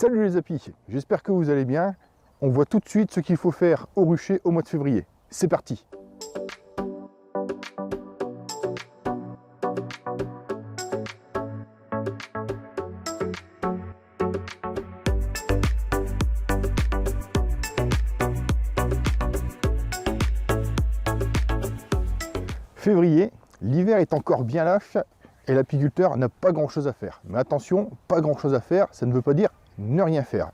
Salut les apis, j'espère que vous allez bien. On voit tout de suite ce qu'il faut faire au rucher au mois de février. C'est parti! Février, l'hiver est encore bien lâche et l'apiculteur n'a pas grand chose à faire. Mais attention, pas grand chose à faire, ça ne veut pas dire ne rien faire.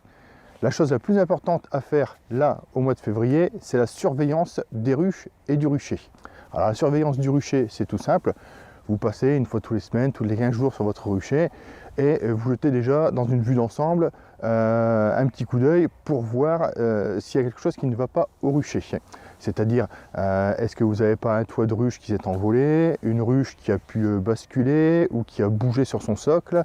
La chose la plus importante à faire là au mois de février, c'est la surveillance des ruches et du rucher. Alors la surveillance du rucher, c'est tout simple. Vous passez une fois tous les semaines, tous les 15 jours sur votre rucher et vous jetez déjà dans une vue d'ensemble un petit coup d'œil pour voir s'il y a quelque chose qui ne va pas au rucher. C'est-à-dire, est-ce que vous n'avez pas un toit de ruche qui s'est envolé, une ruche qui a pu basculer ou qui a bougé sur son socle.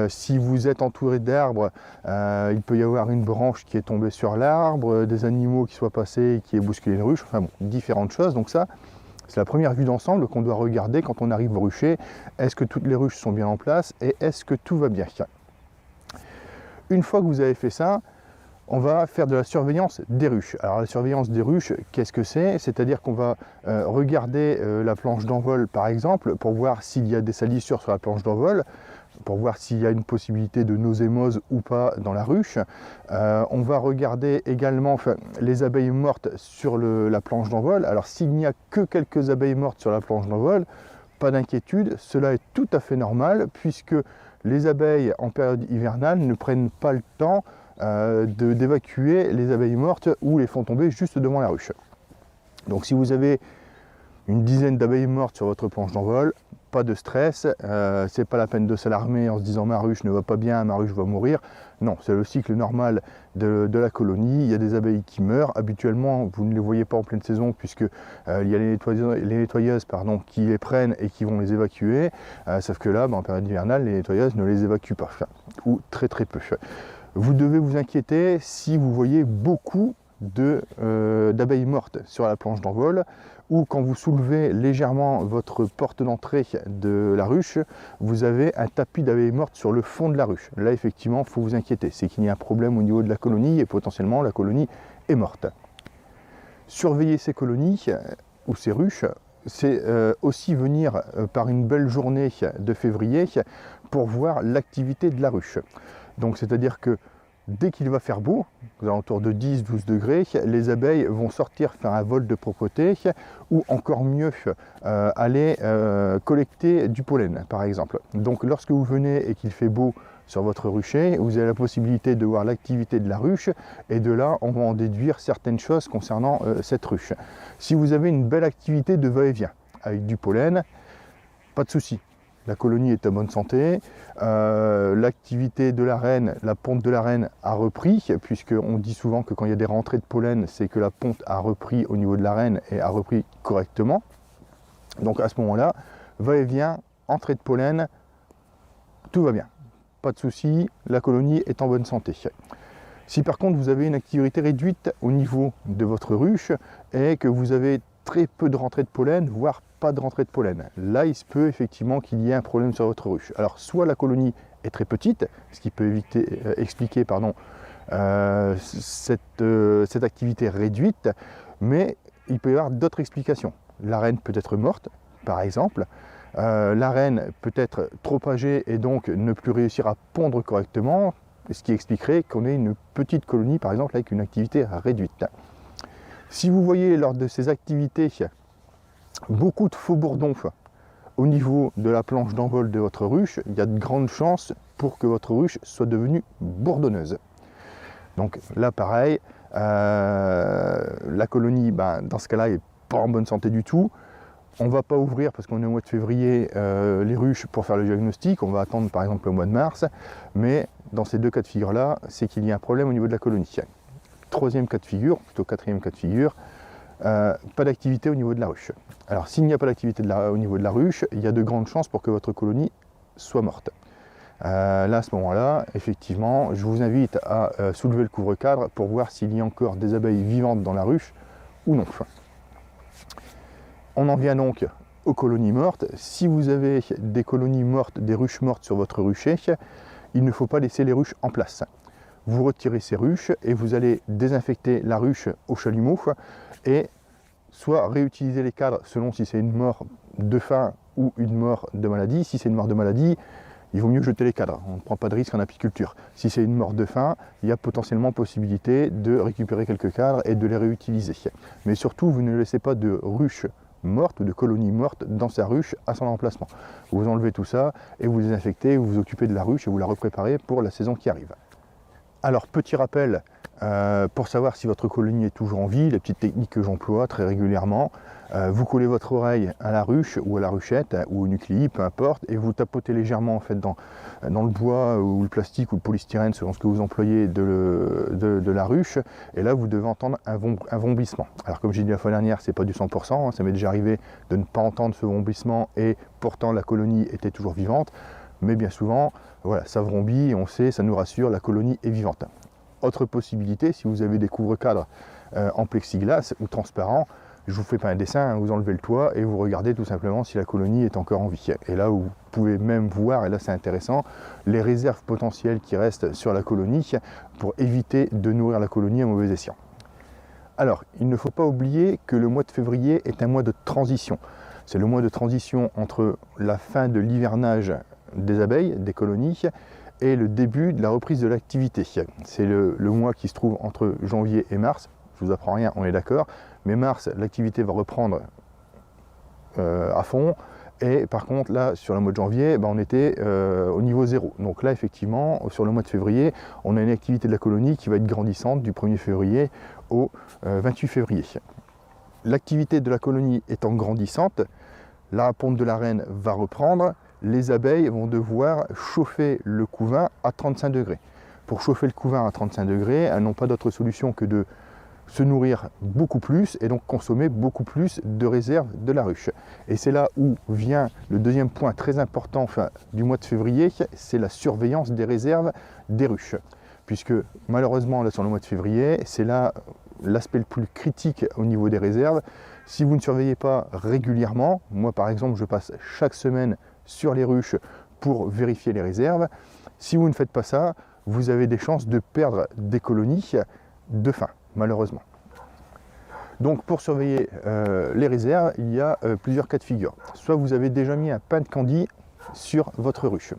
Si vous êtes entouré d'arbres, il peut y avoir une branche qui est tombée sur l'arbre, des animaux qui soient passés et qui aient bousculé une ruche, enfin bon, différentes choses. Donc ça, c'est la première vue d'ensemble qu'on doit regarder quand on arrive au rucher. Est-ce que toutes les ruches sont bien en place et est-ce que tout va bien? Une fois que vous avez fait ça, on va faire de la surveillance des ruches. Alors la surveillance des ruches, qu'est-ce que c'est? C'est-à-dire qu'on va regarder la planche d'envol par exemple, pour voir s'il y a des salissures sur la planche d'envol, pour voir s'il y a une possibilité de nosémose ou pas dans la ruche. On va regarder également les abeilles mortes sur la planche d'envol. Alors s'il n'y a que quelques abeilles mortes sur la planche d'envol, pas d'inquiétude, cela est tout à fait normal puisque les abeilles en période hivernale ne prennent pas le temps d'évacuer les abeilles mortes ou les font tomber juste devant la ruche. Donc si vous avez une dizaine d'abeilles mortes sur votre planche d'envol, pas de stress, c'est pas la peine de s'alarmer en se disant ma ruche ne va pas bien, ma ruche va mourir. Non, c'est le cycle normal de la colonie. Il y a des abeilles qui meurent. Habituellement, vous ne les voyez pas en pleine saison puisque il y a les nettoyeuses qui les prennent et qui vont les évacuer. Sauf que là, en période hivernale, les nettoyeuses ne les évacuent pas, ou très très peu. Vous devez vous inquiéter si vous voyez beaucoup d'abeilles mortes sur la planche d'envol ou quand vous soulevez légèrement votre porte d'entrée de la ruche, vous avez un tapis d'abeilles mortes sur le fond de la ruche. Là, effectivement, il faut vous inquiéter. C'est qu'il y a un problème au niveau de la colonie et potentiellement la colonie est morte. Surveiller ces colonies ou ces ruches, c'est aussi venir par une belle journée de février pour voir l'activité de la ruche. Donc c'est-à-dire que dès qu'il va faire beau, aux alentours de 10-12 degrés, les abeilles vont sortir faire un vol de propreté ou encore mieux aller collecter du pollen par exemple. Donc lorsque vous venez et qu'il fait beau sur votre rucher, vous avez la possibilité de voir l'activité de la ruche et de là on va en déduire certaines choses concernant cette ruche. Si vous avez une belle activité de va-et-vient avec du pollen, pas de souci. La colonie est en bonne santé, l'activité de la reine, la ponte de la reine a repris, puisqu'on dit souvent que quand il y a des rentrées de pollen, c'est que la ponte a repris au niveau de la reine et a repris correctement. Donc à ce moment-là, va-et-vient, entrée de pollen, tout va bien. Pas de souci, la colonie est en bonne santé. Si par contre vous avez une activité réduite au niveau de votre ruche et que vous avez très peu de rentrée de pollen, voire pas de rentrée de pollen. Là, il se peut effectivement qu'il y ait un problème sur votre ruche. Alors, soit la colonie est très petite, ce qui peut expliquer cette activité réduite, mais il peut y avoir d'autres explications. La reine peut être morte, par exemple. La reine peut être trop âgée et donc ne plus réussir à pondre correctement, ce qui expliquerait qu'on ait une petite colonie, par exemple, avec une activité réduite. Si vous voyez lors de ces activités beaucoup de faux bourdons au niveau de la planche d'envol de votre ruche, il y a de grandes chances pour que votre ruche soit devenue bourdonneuse. Donc là pareil, la colonie dans ce cas-là n'est pas en bonne santé du tout. On ne va pas ouvrir parce qu'on est au mois de février les ruches pour faire le diagnostic, on va attendre par exemple le mois de mars, mais dans ces deux cas de figure-là, c'est qu'il y a un problème au niveau de la colonie. Troisième cas de figure, plutôt quatrième cas de figure, pas d'activité au niveau de la ruche. Alors s'il n'y a pas d'activité au niveau de la ruche, il y a de grandes chances pour que votre colonie soit morte. Là à ce moment-là, effectivement, je vous invite à soulever le couvre-cadre pour voir s'il y a encore des abeilles vivantes dans la ruche ou non. On en vient donc aux colonies mortes. Si vous avez des colonies mortes, des ruches mortes sur votre rucher, il ne faut pas laisser les ruches en place. Vous retirez ces ruches et vous allez désinfecter la ruche au chalumeau et soit réutiliser les cadres selon si c'est une mort de faim ou une mort de maladie. Si c'est une mort de maladie, il vaut mieux jeter les cadres, on ne prend pas de risque en apiculture. Si c'est une mort de faim, il y a potentiellement possibilité de récupérer quelques cadres et de les réutiliser. Mais surtout, vous ne laissez pas de ruches mortes ou de colonies mortes dans sa ruche à son emplacement. Vous enlevez tout ça et vous désinfectez, vous vous occupez de la ruche et vous la repréparez pour la saison qui arrive. Alors, petit rappel, pour savoir si votre colonie est toujours en vie, les petites techniques que j'emploie très régulièrement, vous collez votre oreille à la ruche ou à la ruchette ou au nucléi, peu importe, et vous tapotez légèrement en fait dans le bois ou le plastique ou le polystyrène selon ce que vous employez de la ruche, et là vous devez entendre un vomissement. Alors comme j'ai dit la fois dernière, c'est pas du 100%, ça m'est déjà arrivé de ne pas entendre ce vomissement et pourtant la colonie était toujours vivante, mais bien souvent, voilà, ça vrombit et on sait, ça nous rassure, la colonie est vivante. Autre possibilité, si vous avez des couvre-cadres en plexiglas ou transparents, je ne vous fais pas un dessin, hein, vous enlevez le toit et vous regardez tout simplement si la colonie est encore en vie. Et là, vous pouvez même voir, et là c'est intéressant, les réserves potentielles qui restent sur la colonie pour éviter de nourrir la colonie à mauvais escient. Alors, il ne faut pas oublier que le mois de février est un mois de transition. C'est le mois de transition entre la fin de l'hivernage des abeilles, des colonies, et le début de la reprise de l'activité. C'est le mois qui se trouve entre janvier et mars. Je vous apprends rien, on est d'accord. Mais mars, l'activité va reprendre à fond. Et par contre, là, sur le mois de janvier, on était au niveau 0. Donc là, effectivement, sur le mois de février, on a une activité de la colonie qui va être grandissante du 1er février au 28 février. L'activité de la colonie étant grandissante, la ponte de la reine va reprendre. Les abeilles vont devoir chauffer le couvain à 35 degrés. Pour chauffer le couvain à 35 degrés, elles n'ont pas d'autre solution que de se nourrir beaucoup plus et donc consommer beaucoup plus de réserves de la ruche. Et c'est là où vient le deuxième point très important du mois de février, c'est la surveillance des réserves des ruches. Puisque malheureusement, là sur le mois de février, c'est là l'aspect le plus critique au niveau des réserves. Si vous ne surveillez pas régulièrement, moi par exemple, je passe chaque semaine sur les ruches pour vérifier les réserves. Si vous ne faites pas ça, vous avez des chances de perdre des colonies de faim, malheureusement. Donc pour surveiller les réserves, il y a plusieurs cas de figure. Soit vous avez déjà mis un pain de candy sur votre ruche.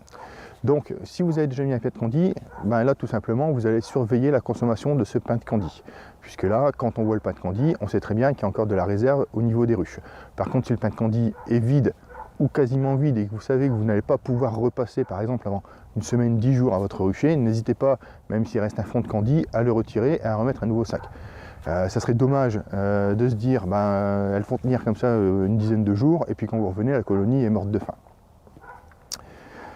Donc si vous avez déjà mis un pain de candy, là tout simplement vous allez surveiller la consommation de ce pain de candy. Puisque là, quand on voit le pain de candy, on sait très bien qu'il y a encore de la réserve au niveau des ruches. Par contre, si le pain de candy est vide ou quasiment vide et que vous savez que vous n'allez pas pouvoir repasser par exemple avant une semaine, 10 jours à votre rucher, n'hésitez pas, même s'il reste un fond de candy, à le retirer et à remettre un nouveau sac. Ça serait dommage de se dire elles vont tenir comme ça une dizaine de jours et puis quand vous revenez, la colonie est morte de faim.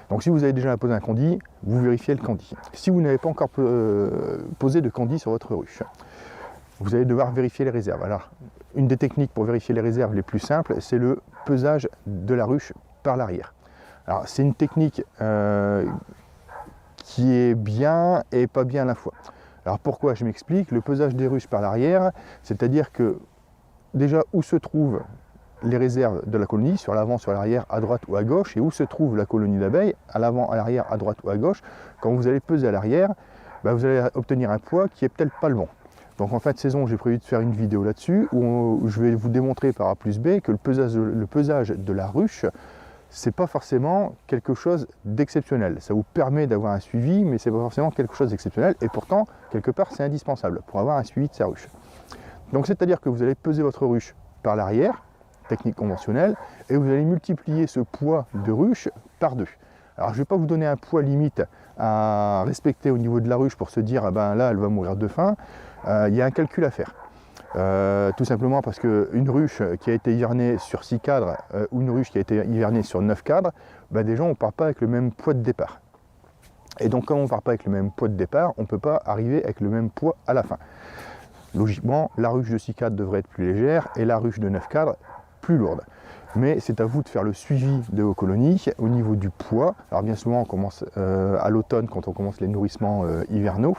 Donc si vous avez déjà posé un candy, vous vérifiez le candy. Si vous n'avez pas encore posé de candy sur votre ruche, vous allez devoir vérifier les réserves. Alors, une des techniques pour vérifier les réserves les plus simples, c'est le pesage de la ruche par l'arrière. Alors, c'est une technique qui est bien et pas bien à la fois. Alors, pourquoi? Je m'explique. Le pesage des ruches par l'arrière, c'est-à-dire que déjà où se trouvent les réserves de la colonie, sur l'avant, sur l'arrière, à droite ou à gauche, et où se trouve la colonie d'abeilles, à l'avant, à l'arrière, à droite ou à gauche. Quand vous allez peser à l'arrière, vous allez obtenir un poids qui est peut-être pas le bon. Donc en fin de saison, j'ai prévu de faire une vidéo là-dessus où je vais vous démontrer par A plus B que le pesage de la ruche, c'est pas forcément quelque chose d'exceptionnel. Ça vous permet d'avoir un suivi, mais c'est pas forcément quelque chose d'exceptionnel. Et pourtant, quelque part, c'est indispensable pour avoir un suivi de sa ruche. Donc c'est-à-dire que vous allez peser votre ruche par l'arrière, technique conventionnelle, et vous allez multiplier ce poids de ruche par 2. Alors je ne vais pas vous donner un poids limite à respecter au niveau de la ruche pour se dire là elle va mourir de faim. Il y a un calcul à faire. Tout simplement parce qu'une ruche qui a été hivernée sur 6 cadres ou une ruche qui a été hivernée sur 9 cadres, déjà on ne part pas avec le même poids de départ. Et donc comme on ne part pas avec le même poids de départ, on ne peut pas arriver avec le même poids à la fin. Logiquement, la ruche de 6 cadres devrait être plus légère et la ruche de 9 cadres plus lourde. Mais c'est à vous de faire le suivi de vos colonies au niveau du poids. Alors bien souvent on commence à l'automne quand on commence les nourrissements hivernaux,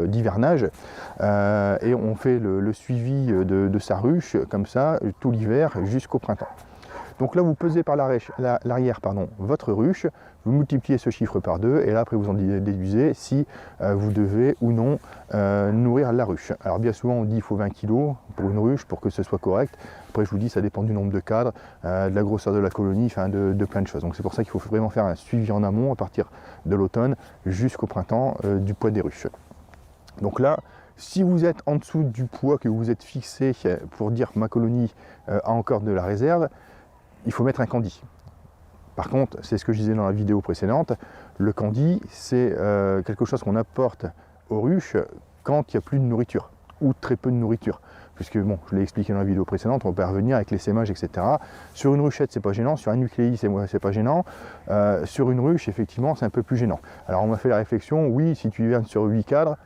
d'hivernage, et on fait le suivi de sa ruche comme ça tout l'hiver jusqu'au printemps. Donc là vous pesez par l'arrière votre ruche, vous multipliez ce chiffre par 2 et là après vous en déduisez si vous devez ou non nourrir la ruche. Alors bien souvent on dit qu'il faut 20 kg pour une ruche pour que ce soit correct. Après je vous dis ça dépend du nombre de cadres, de la grosseur de la colonie, enfin de plein de choses. Donc c'est pour ça qu'il faut vraiment faire un suivi en amont à partir de l'automne jusqu'au printemps du poids des ruches. Donc là, si vous êtes en dessous du poids que vous êtes fixé pour dire ma colonie a encore de la réserve, il faut mettre un candie. Par contre, c'est ce que je disais dans la vidéo précédente, le candie c'est quelque chose qu'on apporte aux ruches quand il n'y a plus de nourriture ou très peu de nourriture. Puisque bon, je l'ai expliqué dans la vidéo précédente, on peut revenir avec l'essaimage, etc. Sur une ruchette, c'est pas gênant, sur un nucléi, c'est pas gênant. Sur une ruche, effectivement, c'est un peu plus gênant. Alors on m'a fait la réflexion, oui, si tu viens sur 8 cadres,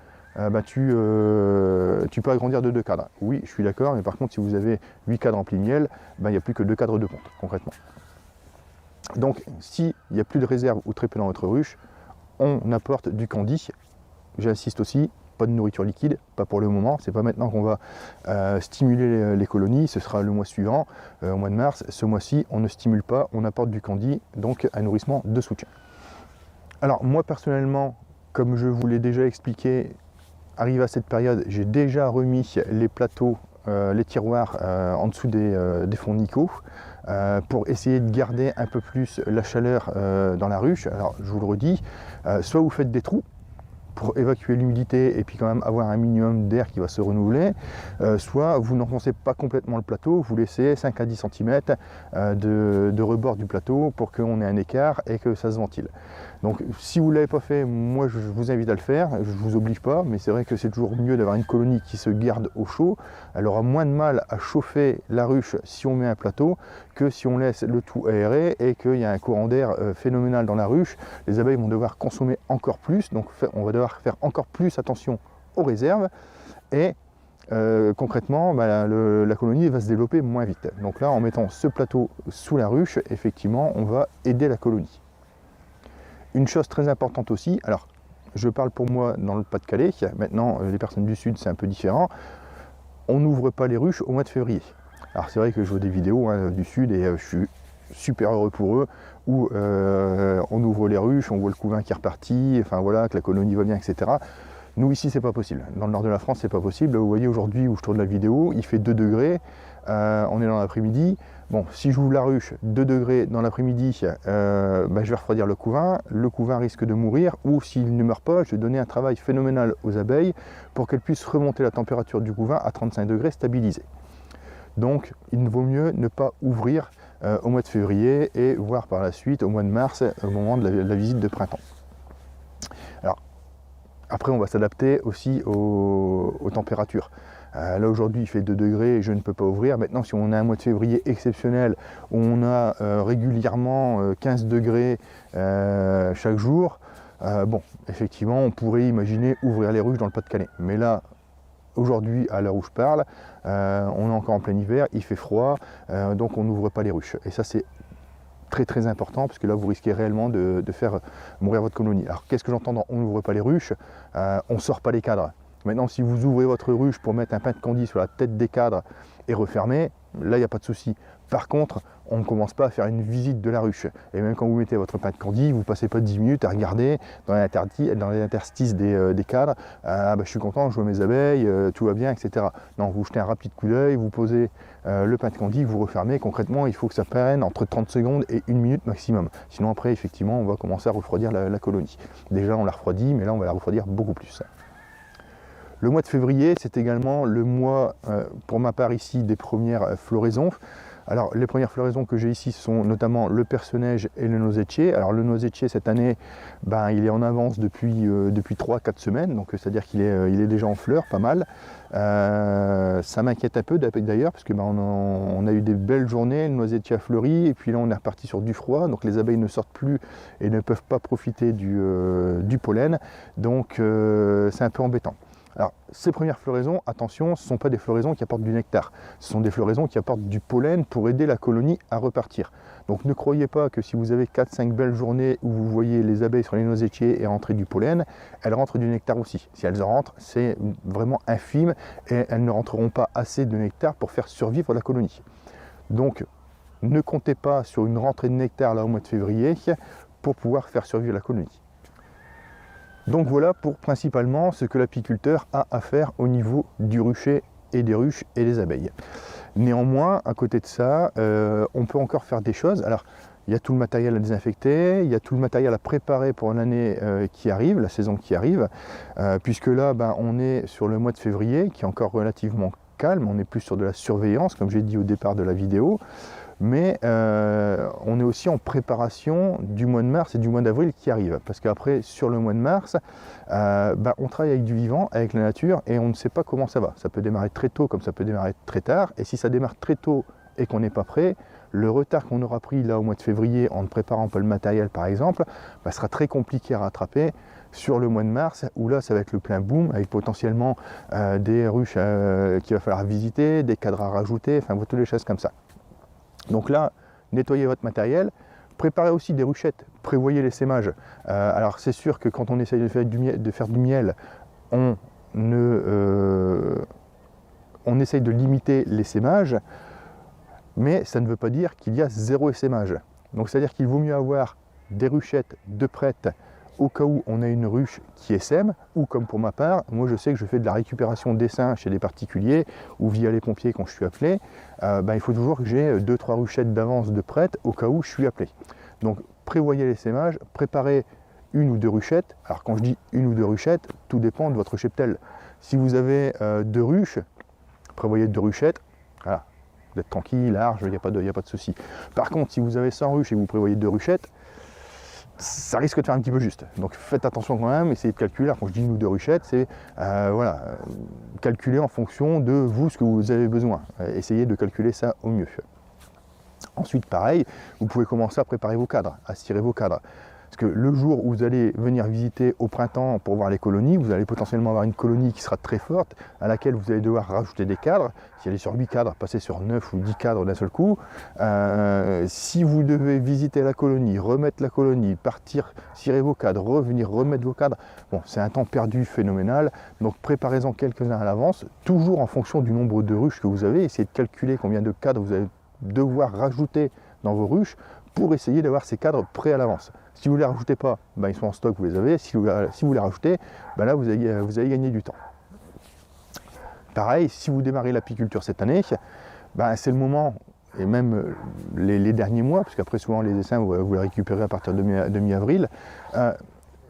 tu peux agrandir de 2 cadres. Oui, je suis d'accord, mais par contre, si vous avez 8 cadres en pli miel, il n'y a plus que 2 cadres de ponte, concrètement. Donc, s'il n'y a plus de réserve ou très peu dans votre ruche, on apporte du candie. J'insiste aussi, pas de nourriture liquide, pas pour le moment. C'est pas maintenant qu'on va stimuler les colonies, ce sera le mois suivant, au mois de mars. Ce mois-ci, on ne stimule pas, on apporte du candie, donc un nourrissement de soutien. Alors, moi personnellement, comme je vous l'ai déjà expliqué, arrivé à cette période, j'ai déjà remis les plateaux, les tiroirs en dessous des fonds Nico pour essayer de garder un peu plus la chaleur dans la ruche. Alors je vous le redis, soit vous faites des trous pour évacuer l'humidité et puis quand même avoir un minimum d'air qui va se renouveler, soit vous n'enfoncez pas complètement le plateau, vous laissez 5 à 10 cm de rebord du plateau pour qu'on ait un écart et que ça se ventile. Donc si vous ne l'avez pas fait, moi je vous invite à le faire, je ne vous oblige pas, mais c'est vrai que c'est toujours mieux d'avoir une colonie qui se garde au chaud. Elle aura moins de mal à chauffer la ruche si on met un plateau que si on laisse le tout aéré et qu'il y a un courant d'air phénoménal dans la ruche. Les abeilles vont devoir consommer encore plus, donc on va devoir faire encore plus attention aux réserves et concrètement la colonie va se développer moins vite. Donc là en mettant ce plateau sous la ruche, effectivement on va aider la colonie. Une chose très importante aussi, alors je parle pour moi dans le Pas-de-Calais, maintenant les personnes du Sud c'est un peu différent, on n'ouvre pas les ruches au mois de février. Alors c'est vrai que je vois des vidéos du Sud et je suis super heureux pour eux, où on ouvre les ruches, on voit le couvain qui est reparti, enfin voilà, que la colonie va bien, etc. Nous ici c'est pas possible, dans le nord de la France c'est pas possible. Vous voyez aujourd'hui où je tourne la vidéo, il fait 2 degrés, on est dans l'après-midi. Bon, si j'ouvre la ruche 2 degrés dans l'après-midi, je vais refroidir le couvain risque de mourir, ou s'il ne meurt pas, je vais donner un travail phénoménal aux abeilles pour qu'elles puissent remonter la température du couvain à 35 degrés stabilisé. Donc il vaut mieux ne pas ouvrir au mois de février et voir par la suite au mois de mars, au moment de la visite de printemps. Alors, après on va s'adapter aussi aux températures. Là aujourd'hui il fait 2 degrés et je ne peux pas ouvrir. Maintenant si on a un mois de février exceptionnel où on a régulièrement 15 degrés chaque jour, bon effectivement on pourrait imaginer ouvrir les ruches dans le Pas-de-Calais. Mais là aujourd'hui à l'heure où je parle, on est encore en plein hiver, il fait froid, donc on n'ouvre pas les ruches. Et ça c'est très très important parce que là vous risquez réellement de faire mourir votre colonie. Alors qu'est-ce que j'entends dans on n'ouvre pas les ruches? On ne sort pas les cadres. Maintenant si vous ouvrez votre ruche pour mettre un pain de candie sur la tête des cadres et refermer, là il n'y a pas de souci. Par contre, on ne commence pas à faire une visite de la ruche. Et même quand vous mettez votre pain de candie, vous ne passez pas 10 minutes à regarder dans les interstices des cadres. Je suis content, je vois mes abeilles, tout va bien, etc. Non, vous jetez un rapide coup d'œil, vous posez le pain de candie, vous refermez. Concrètement, il faut que ça prenne entre 30 secondes et 1 minute maximum. Sinon après, effectivement, on va commencer à refroidir la colonie. Déjà, on la refroidit, mais là, on va la refroidir beaucoup plus. Le mois de février, c'est également le mois, pour ma part ici, des premières floraisons. Alors les premières floraisons que j'ai ici sont notamment le perce-neige et le noisetier. Alors le noisetier cette année, il est en avance depuis 3-4 semaines, donc c'est-à-dire qu'il est déjà en fleurs, pas mal. Ça m'inquiète un peu d'ailleurs, parce que on a eu des belles journées, le noisetier a fleuri, et puis là on est reparti sur du froid, donc les abeilles ne sortent plus et ne peuvent pas profiter du pollen, donc c'est un peu embêtant. Alors, ces premières floraisons, attention, ce ne sont pas des floraisons qui apportent du nectar, ce sont des floraisons qui apportent du pollen pour aider la colonie à repartir. Donc ne croyez pas que si vous avez 4-5 belles journées où vous voyez les abeilles sur les noisetiers et rentrer du pollen, elles rentrent du nectar aussi. Si elles en rentrent, c'est vraiment infime et elles ne rentreront pas assez de nectar pour faire survivre la colonie. Donc ne comptez pas sur une rentrée de nectar là au mois de février. pour pouvoir faire survivre la colonie. Donc voilà pour principalement ce que l'apiculteur a à faire au niveau du rucher et des ruches et des abeilles. Néanmoins, à côté de ça, on peut encore faire des choses. Alors, il y a tout le matériel à désinfecter, il y a tout le matériel à préparer pour l'année qui arrive, la saison qui arrive, puisque là, on est sur le mois de février, qui est encore relativement calme, on est plus sur de la surveillance, comme j'ai dit au départ de la vidéo, mais on est aussi en préparation du mois de mars et du mois d'avril qui arrive, parce qu'après, sur le mois de mars, on travaille avec du vivant, avec la nature, et on ne sait pas comment ça va. Ça peut démarrer très tôt, comme ça peut démarrer très tard, et si ça démarre très tôt et qu'on n'est pas prêt, le retard qu'on aura pris là au mois de février en ne préparant pas le matériel par exemple, sera très compliqué à rattraper sur le mois de mars, où là ça va être le plein boom, avec potentiellement des ruches qu'il va falloir visiter, des cadres à rajouter, enfin toutes les choses comme ça. Donc là, nettoyez votre matériel, préparez aussi des ruchettes, prévoyez les sémages. Alors c'est sûr que quand on essaye de faire du miel, on essaye de limiter les sémages, mais ça ne veut pas dire qu'il y a zéro essaimage. Donc c'est-à-dire qu'il vaut mieux avoir des ruchettes de prêtes au cas où on a une ruche qui essaime, ou comme pour ma part, moi je sais que je fais de la récupération d'essaims chez des particuliers ou via les pompiers quand je suis appelé, il faut toujours que j'ai 2-3 ruchettes d'avance de prêtes au cas où je suis appelé. Donc prévoyez l'essaimage, préparez 1 ou 2 ruchettes. Alors quand je dis 1 ou 2 ruchettes, tout dépend de votre cheptel. Si vous avez 2 ruches, prévoyez 2 ruchettes, voilà. Vous êtes tranquille, large, il n'y a pas de souci. Par contre, si vous avez 100 ruches et que vous prévoyez 2 ruchettes, ça risque de faire un petit peu juste. Donc faites attention quand même, essayez de calculer. Alors, quand je dis 1 ou 2 ruchettes, c'est calculer en fonction de vous ce que vous avez besoin. Essayez de calculer ça au mieux. Ensuite, pareil, vous pouvez commencer à préparer vos cadres, à cirer vos cadres. Parce que le jour où vous allez venir visiter au printemps pour voir les colonies, vous allez potentiellement avoir une colonie qui sera très forte, à laquelle vous allez devoir rajouter des cadres. Si elle est sur 8 cadres, passer sur 9 ou 10 cadres d'un seul coup. Si vous devez visiter la colonie, remettre la colonie, partir, cirer vos cadres, revenir, remettre vos cadres, bon, c'est un temps perdu phénoménal. Donc préparez-en quelques-uns à l'avance, toujours en fonction du nombre de ruches que vous avez. Essayez de calculer combien de cadres vous allez devoir rajouter dans vos ruches pour essayer d'avoir ces cadres prêts à l'avance. Si vous ne les rajoutez pas, ils sont en stock, vous les avez. Si vous les rajoutez, là vous allez gagner du temps. Pareil, si vous démarrez l'apiculture cette année, c'est le moment, et même les derniers mois, parce qu'après souvent les essaims vous les récupérez à partir de mi-avril,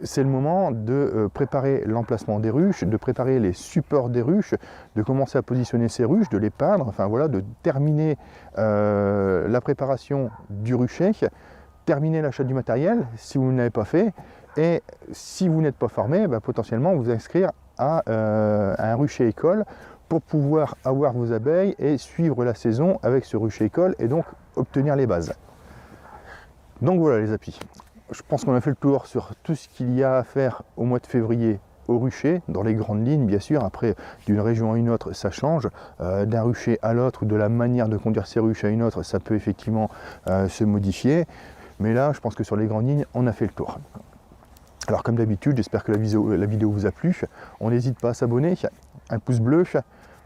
c'est le moment de préparer l'emplacement des ruches, de préparer les supports des ruches, de commencer à positionner ces ruches, de les peindre, enfin voilà, de terminer la préparation du rucher, terminer l'achat du matériel si vous ne l'avez pas fait, et si vous n'êtes pas formé, potentiellement vous inscrire à un rucher école pour pouvoir avoir vos abeilles et suivre la saison avec ce rucher école et donc obtenir les bases. Donc voilà les apis. Je pense qu'on a fait le tour sur tout ce qu'il y a à faire au mois de février au rucher, dans les grandes lignes bien sûr. Après, d'une région à une autre, ça change. D'un rucher à l'autre, ou de la manière de conduire ces ruches à une autre, ça peut effectivement se modifier. Mais là, je pense que sur les grandes lignes, on a fait le tour. Alors comme d'habitude, j'espère que la vidéo vous a plu. On n'hésite pas à s'abonner, un pouce bleu,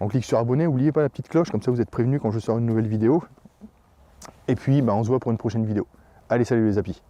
on clique sur abonner, n'oubliez pas la petite cloche, comme ça vous êtes prévenu quand je sors une nouvelle vidéo. Et puis, on se voit pour une prochaine vidéo. Allez, salut les apis!